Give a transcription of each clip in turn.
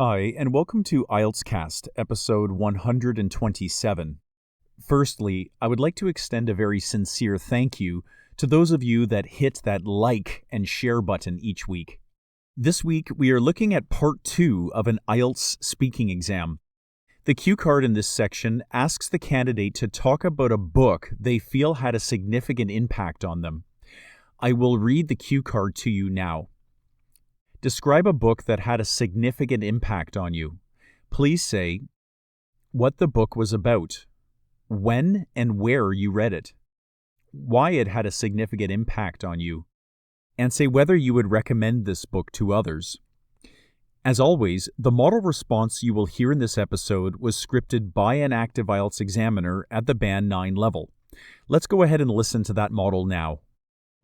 Hi, and welcome to IELTS Cast, episode 127. Firstly, I would like to extend a very sincere thank you to those of you that hit that like and share button each week. This week, we are looking at part 2 of an IELTS speaking exam. The cue card in this section asks the candidate to talk about a book they feel had a significant impact on them. I will read the cue card to you now. Describe a book that had a significant impact on you. Please say what the book was about, when and where you read it, why it had a significant impact on you, and say whether you would recommend this book to others. As always, the model response you will hear in this episode was scripted by an active IELTS examiner at the Band 9 level. Let's go ahead and listen to that model now.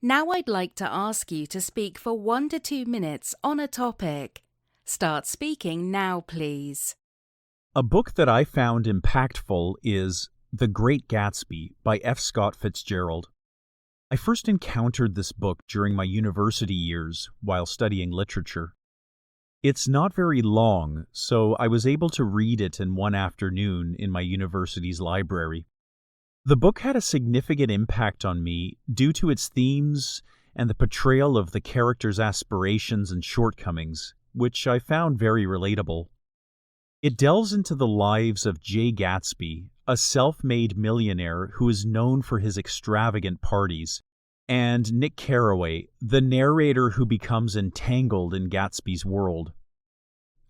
Now I'd like to ask you to speak for 1 to 2 minutes on a topic. Start speaking now, please. A book that I found impactful is The Great Gatsby by F. Scott Fitzgerald. I first encountered this book during my university years while studying literature. It's not very long, so I was able to read it in one afternoon in my university's library. The book had a significant impact on me due to its themes and the portrayal of the characters' aspirations and shortcomings, which I found very relatable. It delves into the lives of Jay Gatsby, a self-made millionaire who is known for his extravagant parties, and Nick Carraway, the narrator who becomes entangled in Gatsby's world.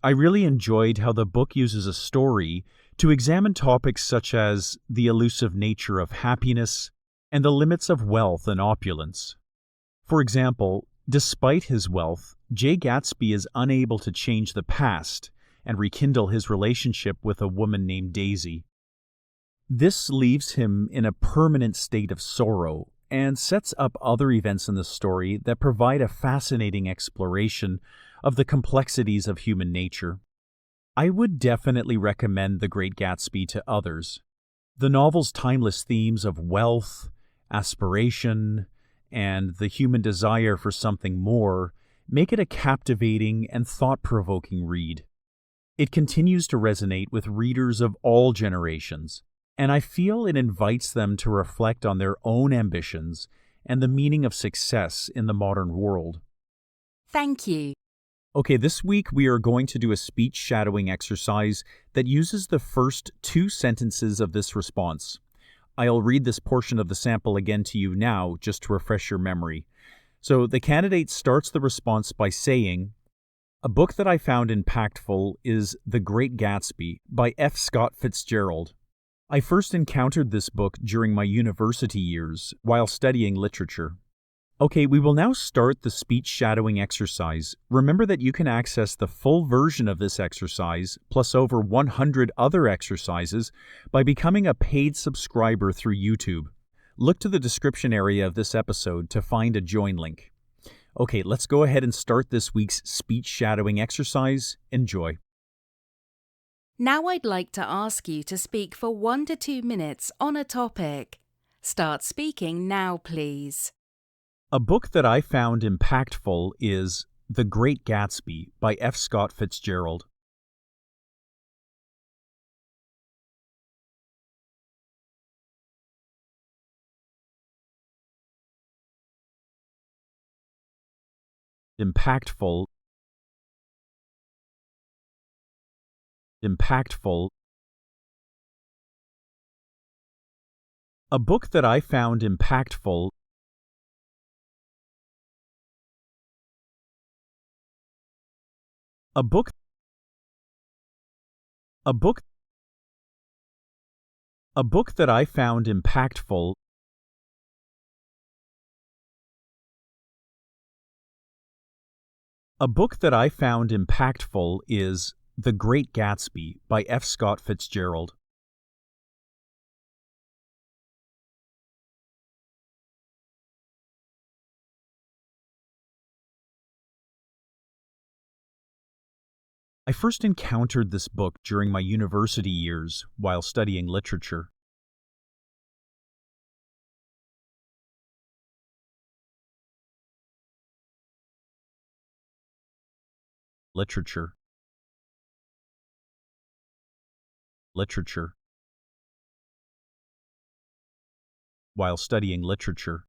I really enjoyed how the book uses a story to examine topics such as the elusive nature of happiness and the limits of wealth and opulence. For example, despite his wealth, Jay Gatsby is unable to change the past and rekindle his relationship with a woman named Daisy. This leaves him in a permanent state of sorrow and sets up other events in the story that provide a fascinating exploration of the complexities of human nature. I would definitely recommend The Great Gatsby to others. The novel's timeless themes of wealth, aspiration, and the human desire for something more make it a captivating and thought-provoking read. It continues to resonate with readers of all generations, and I feel it invites them to reflect on their own ambitions and the meaning of success in the modern world. Thank you. Okay, this week we are going to do a speech shadowing exercise that uses the first 2 sentences of this response. I'll read this portion of the sample again to you now, just to refresh your memory. So the candidate starts the response by saying, "A book that I found impactful is The Great Gatsby by F. Scott Fitzgerald. I first encountered this book during my university years while studying literature." Okay, we will now start the speech shadowing exercise. Remember that you can access the full version of this exercise, plus over 100 other exercises, by becoming a paid subscriber through YouTube. Look to the description area of this episode to find a join link. Okay, let's go ahead and start this week's speech shadowing exercise. Enjoy. Now I'd like to ask you to speak for 1 to 2 minutes on a topic. Start speaking now, please. A book that I found impactful is The Great Gatsby by F. Scott Fitzgerald. Impactful. A book that I found impactful. A book that I found impactful. A book that I found impactful is The Great Gatsby by F. Scott Fitzgerald. I first encountered this book during my university years while studying literature. literature. While studying literature.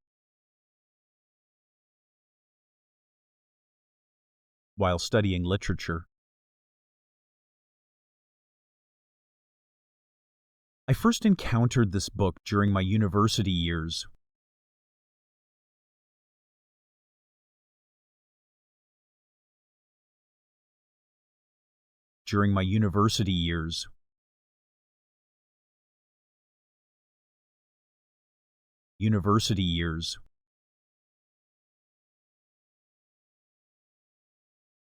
While studying literature. I first encountered this book during my university years. During my university years. University years.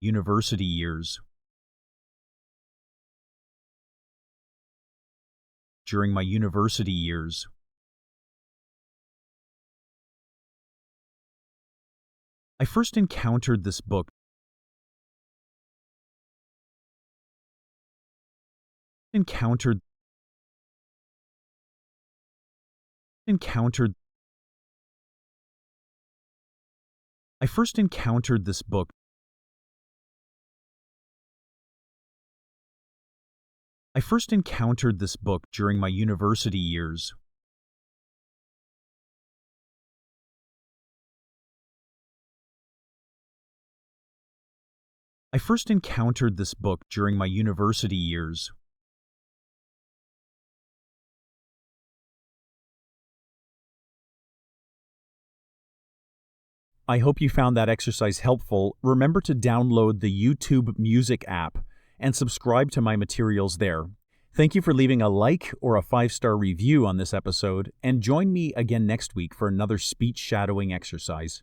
University years. During my university years. I first encountered this book. Encountered. I first encountered this book. I first encountered this book during my university years. I first encountered this book during my university years. I hope you found that exercise helpful. Remember to download the YouTube Music app and subscribe to my materials there. Thank you for leaving a like or a 5-star review on this episode, and join me again next week for another speech shadowing exercise.